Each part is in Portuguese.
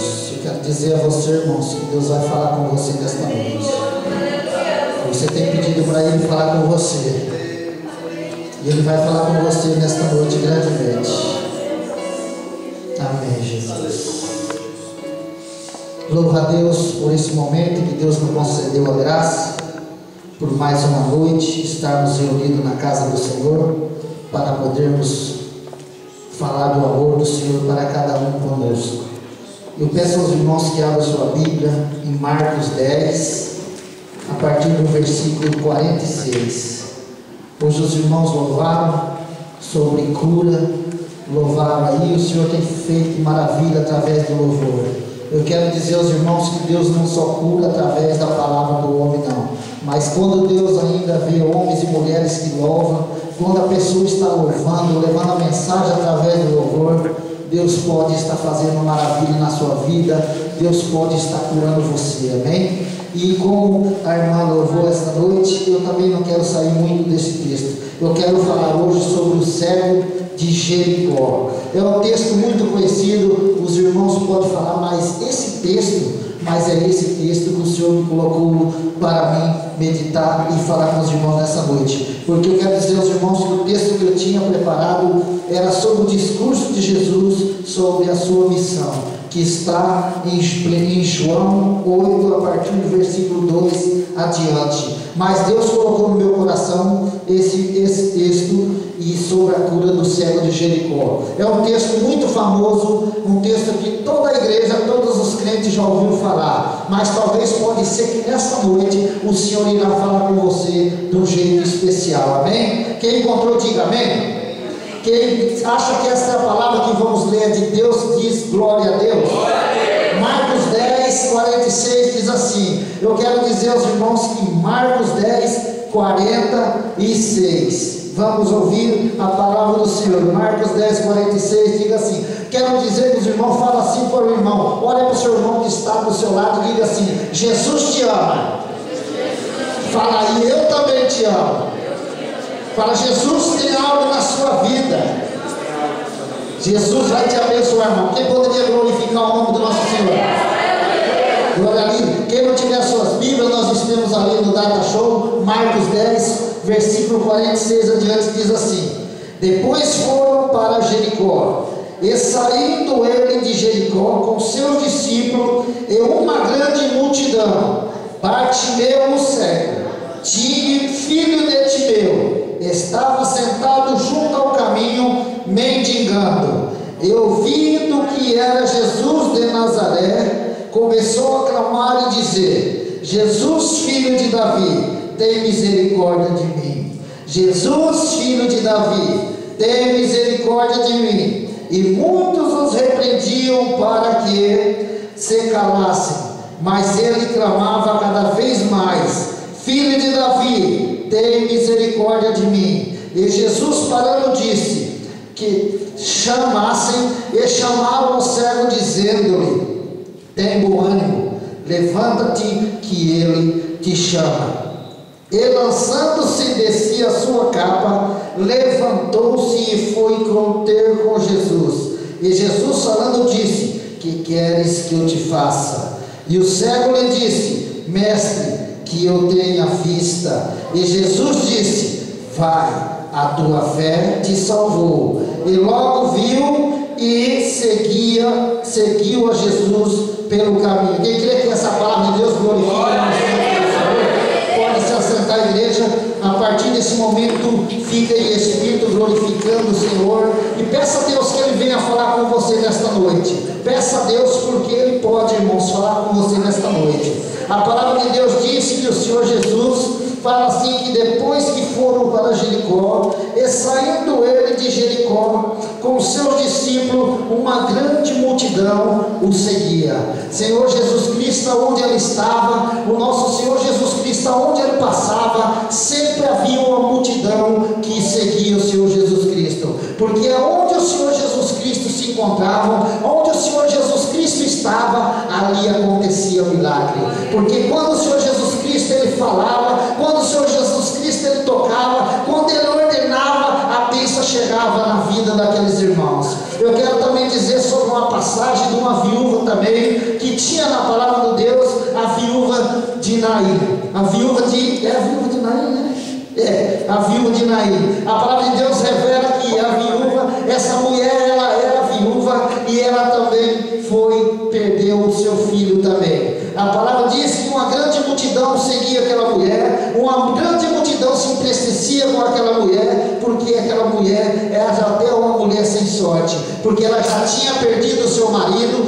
Jesus. Eu quero dizer a você, irmãos, que Deus vai falar com você nesta noite. Você tem pedido para Ele falar com você. E Ele vai falar com você nesta noite grandemente. Amém, Jesus. Louvo a Deus por esse momento que Deus nos concedeu a graça, por mais uma noite estarmos reunidos na casa do Senhor, para podermos falar do amor do Senhor para cada um conosco. Eu peço aos irmãos que abram sua Bíblia em Marcos 10, a partir do versículo 46. Hoje os irmãos louvaram sobre cura, louvaram aí, o Senhor tem feito maravilha através do louvor. Eu quero dizer aos irmãos que Deus não só cura através da palavra do homem, não. Mas quando Deus ainda vê homens e mulheres que louvam, quando a pessoa está louvando, levando a mensagem através do louvor, Deus pode estar fazendo maravilha na sua vida, Deus pode estar curando você, amém? E como a irmã louvou esta noite, eu também não quero sair muito desse texto. Eu quero falar hoje sobre o cego de Jericó. É um texto muito conhecido, os irmãos podem falar, mas é esse texto que o Senhor me colocou para mim meditar e falar com os irmãos nessa noite. Porque eu quero dizer aos irmãos que o texto que eu tinha preparado era sobre o discurso de Jesus sobre a sua missão, que está em João 8, a partir do versículo 2 adiante. Mas Deus colocou no meu coração esse texto e sobre a cura do cego de Jericó. É um texto muito famoso, um texto que toda a igreja, todos os crentes já ouviram falar, mas talvez pode ser que nesta noite o Senhor irá falar com você de um jeito especial, amém? Quem encontrou, diga amém. Quem acha que essa é a palavra que vamos ler de Deus, diz glória a Deus. Marcos 10, 46 diz assim. Eu quero dizer aos irmãos que Marcos 10, 46. Vamos ouvir a palavra do Senhor. Marcos 10, 46 diga assim. Quero dizer que os irmãos falam assim para o irmão. Olha para o seu irmão que está do seu lado e diga assim: Jesus te ama. Fala aí, eu também te amo. Fala, Jesus tem algo na sua vida. Jesus vai te abençoar, irmão. Quem poderia glorificar o nome do nosso Senhor? Glória a Deus. Quem não tiver suas Bíblias, nós estamos ali no Data Show, Marcos 10, versículo 46 adiante, diz assim: depois foram para Jericó, e saindo ele de Jericó com seus discípulos e uma grande multidão, Bartimeu o cego, filho de Timeu, estava sentado junto ao caminho, mendigando. E ouvindo que era Jesus de Nazaré, começou a clamar e dizer: Jesus, filho de Davi, tem misericórdia de mim. Jesus, filho de Davi, tem misericórdia de mim. E muitos os repreendiam para que se calassem, mas ele clamava cada vez mais: Filho de Davi, tem misericórdia de mim. E Jesus, parando, disse que chamassem, e chamaram o cego, dizendo-lhe: tem bom ânimo, levanta-te, que ele te chama. E lançando-se de si a sua capa, levantou-se e foi ter com Jesus. E Jesus, falando, disse: que queres que eu te faça? E o cego lhe disse: Mestre, que eu tenha vista. E Jesus disse: vai, a tua fé te salvou. E logo viu e seguiu a Jesus pelo caminho. Quem crê que essa palavra de Deus glorifica? Pode se assentar, igreja. A partir desse momento, fica em espírito glorificando o Senhor e peça a Deus que Ele venha falar com você nesta noite. Peça a Deus, porque Ele pode, irmãos, falar com você nesta noite. A palavra de Deus disse que o Senhor Jesus fala assim, que depois que foram para Jericó, e saindo ele de Jericó com seus discípulos, uma grande multidão o seguia. Senhor Jesus Cristo, onde ele estava, o nosso Senhor Jesus Cristo, onde ele passava, sempre havia uma multidão que seguia o Senhor Jesus Cristo, porque onde o Senhor Jesus Cristo se encontrava, onde o Senhor Jesus Cristo estava, ali acontecia o milagre. Porque quando o Senhor Jesus Cristo ele falava, quando o Senhor Jesus Cristo ele tocava, quando ele ordenava, a bênção chegava na vida daqueles irmãos. Eu quero também dizer sobre uma passagem passagem de uma viúva também, que tinha na palavra de Deus a viúva de Naim. A viúva de Naim, né? A viúva de Naim. A palavra de Deus revela que a viúva, essa mulher, ela era viúva e ela também perdeu o seu filho também. A palavra diz que uma grande multidão seguia aquela mulher, uma grande multidão se entristecia com aquela mulher, porque aquela mulher era até uma mulher sem sorte, porque ela já tinha perdido o seu marido,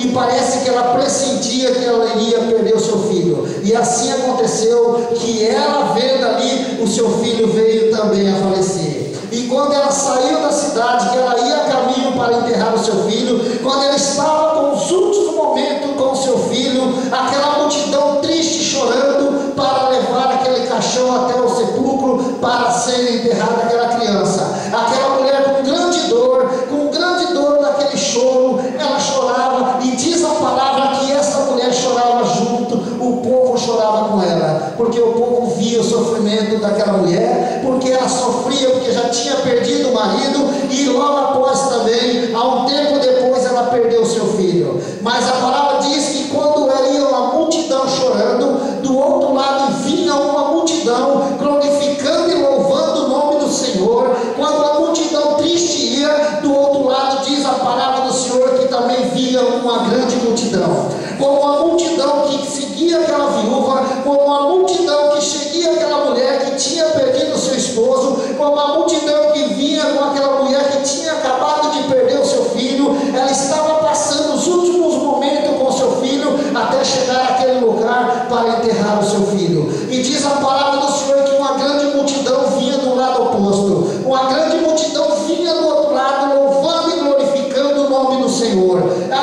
e parece que ela pressentia que ela iria perder o seu filho, e assim aconteceu, que ela vendo ali, o seu filho veio também a falecer. E quando ela saiu da cidade, que ela ia a caminho para enterrar o seu filho, quando ela estava com os últimos momentos com o seu filho, aquela multidão triste chorando para levar aquele caixão até o sepulcro para ser enterrada aquela criança. Aquela mulher com grande dor daquele choro, ela chorava, e diz a palavra que essa mulher chorava junto, o povo chorava com ela, porque o povo via o sofrimento daquela mulher, porque ela sofria, porque já tinha perdido o marido, e logo após também, há um tempo depois, ela perdeu o seu filho. Mas a palavra diz que quando ela ia uma multidão chorando, do outro lado vinha uma multidão glorificando e louvando o nome do Senhor. Quando a multidão triste ia, do outro lado diz a palavra do Senhor que também vinha uma grande multidão, como uma multidão que seguia aquela viúva, como uma multidão que seguia aquela mulher que tinha perdido o seu esposo, como uma multidão que vinha com aquela mulher que tinha acabado de perder o seu filho. Ela estava passando os últimos momentos com o seu filho, até chegar àquele lugar para enterrar o seu filho. E diz a palavra do Senhor que uma grande multidão vinha do lado oposto, uma grande multidão vinha do outro lado, louvando e glorificando o nome do Senhor.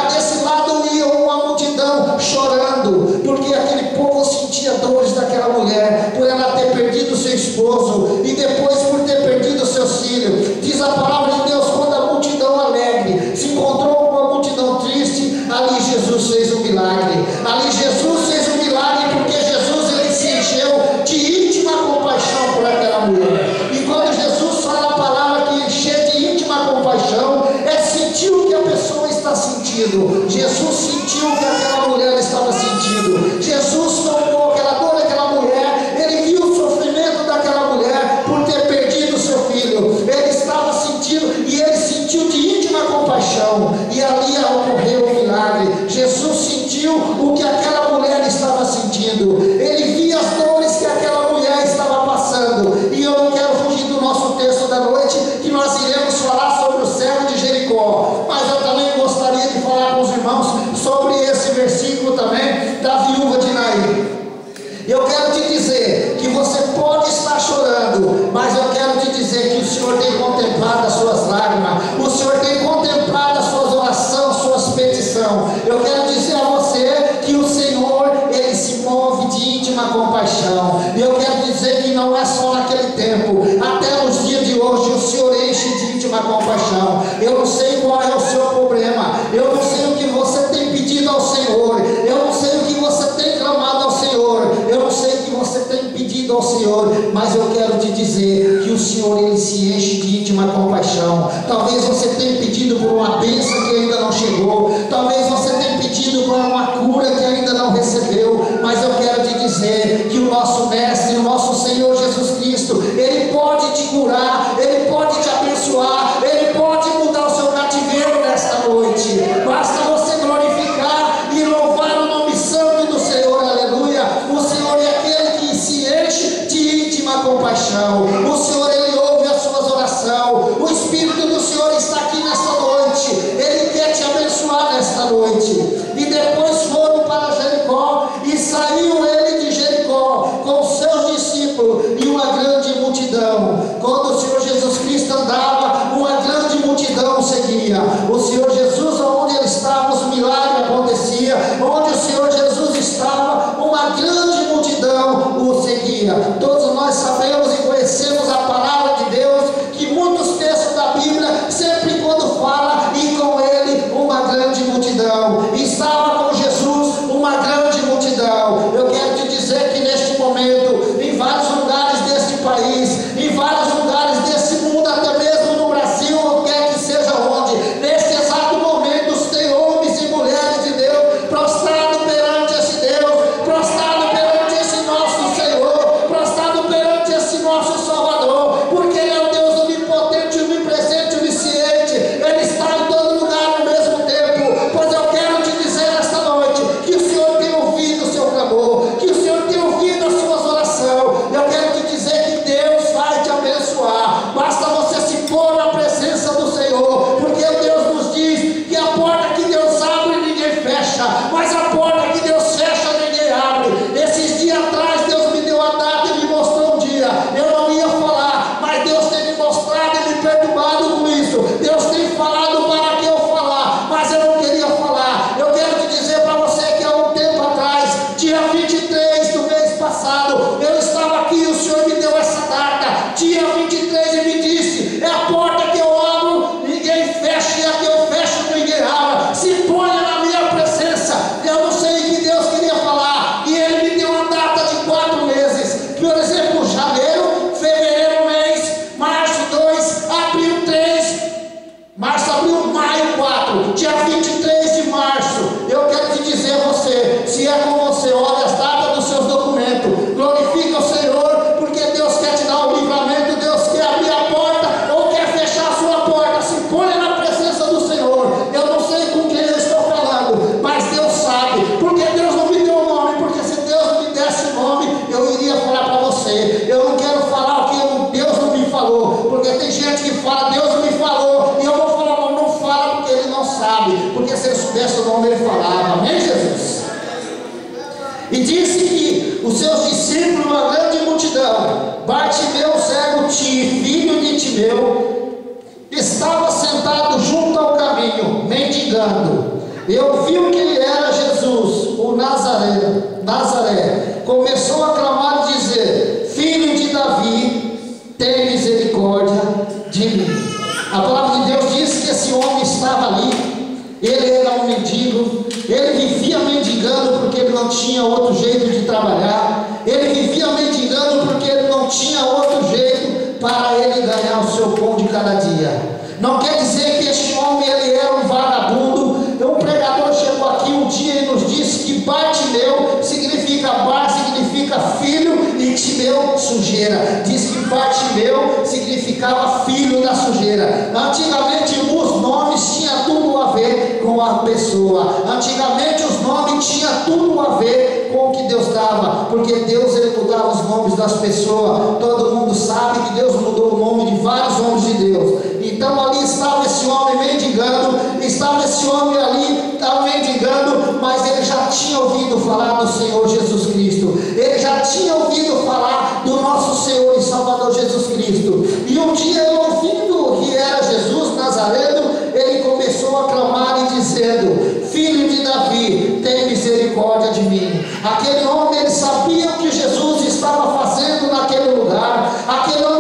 Desse lado ia uma multidão chorando, porque aquele povo sentia dores daquela mulher, por ela ter perdido o seu esposo, e depois por ter perdido os seus filhos. Diz a palavra de Deus, quando a multidão alegre se encontrou com uma multidão triste, ali Jesus fez um milagre. Ali Jesus fez um milagre, porque Jesus, ele se encheu de íntima compaixão por aquela mulher. E quando Jesus fala a palavra que encher de íntima compaixão, é sentir o que a pessoa está sentindo. Jesus sentiu o que aquela mulher estava sentindo. Jesus tomou aquela dor daquela mulher, ele viu o sofrimento daquela mulher por ter perdido o seu filho. Ele estava sentindo, e ele sentiu de íntima compaixão, e ali ocorreu o milagre. Jesus sentiu o que aquela mulher estava sentindo, ele via as dores que aquela mulher estava passando. E eu não quero fugir do nosso texto da noite, que nós iremos falar sobre o cego de Jericó, mas eu também gostaria de falar com os irmãos sobre esse versículo também da viúva de Naim. Eu quero te dizer que você pode estar chorando, mas eu quero te dizer que o Senhor tem contemplado as suas lágrimas, o Senhor tem contemplado as suas orações, suas petições. Eu quero dizer a você que o Senhor, ele se move de íntima compaixão. E eu quero dizer que não é só naquele tempo, até nos dias de hoje o Senhor enche de íntima compaixão. Eu não sei qual é o seu problema, eu não sei o que você tem pedido ao Senhor, eu não sei o que você tem clamado ao Senhor, eu não sei o que você tem pedido ao Senhor, mas eu quero te dizer que o Senhor, ele se enche de íntima compaixão. Talvez você tenha pedido por uma bênção que ainda não chegou, talvez você tenha pedido por uma cura que ainda não recebeu, mas eu quero te dizer que o nosso Mestre, o nosso Senhor Jesus Cristo, ele pode te curar, ele pode te abençoar, ele pode mudar o seu cativeiro nesta noite. Basta você glorificar e louvar o nome santo do Senhor. Aleluia. O Senhor é aquele que se enche de íntima compaixão. O Senhor, ele ouve as suas orações. O Espírito do Senhor dia 23 de março. Eu quero te dizer a você, se é com você, olha as datas dos seus documentos, glorifica o Senhor, porque Deus quer te dar um livramento, Deus quer abrir a porta ou quer fechar a sua porta. Se ponha na presença do Senhor. Eu não sei com quem eu estou falando, mas Deus sabe, porque Deus não me deu o nome, porque se Deus me desse o nome, eu iria falar para você. Eu não quero falar o que Deus não me falou, porque tem gente que fala, Deus não me falou, e eu vou falar, não fala porque ele não sabe, porque se ele soubesse o nome ele falava. Amém, Jesus? E disse que os seus discípulos, uma grande multidão, Bartimeu, cego, filho de Timeu, estava sentado junto ao caminho, mendigando. Eu vi que ele era Jesus, o Nazaré. Começou a clamar e dizer: Filho de Davi, tem misericórdia de mim. A palavra de Deus diz que esse homem estava ali. Ele era um mendigo, ele vivia mendigando porque ele não tinha outro jeito de trabalhar, ele vivia mendigando porque ele não tinha outro jeito para ele ganhar o seu pão de cada dia. Não quer dizer que este homem ele era um vagabundo. Um pregador chegou aqui um dia e nos disse que Bartimeu significa Bar, significa filho, e Timeu, sujeira. Diz que Bartimeu significava filho da sujeira. Antigamente os nomes tinham tudo a ver com a pessoa. Antigamente os nomes tinham tudo a ver com o que Deus dava, porque Deus ele mudava os nomes das pessoas. Todo mundo sabe que Deus mudou o nome de vários homens de Deus. Então ali estava esse homem mendigando, estava esse homem ali, estava mendigando, mas ele já tinha ouvido falar do Senhor Jesus Cristo, ele já tinha ouvido falar do nosso Senhor e Salvador Jesus Cristo. E um dia, ouvindo que era Jesus Nazareno, ele começou a clamar e dizendo: Filho de Davi, tem misericórdia de mim. Aquele homem, ele sabia o que Jesus estava fazendo naquele lugar. Aquele homem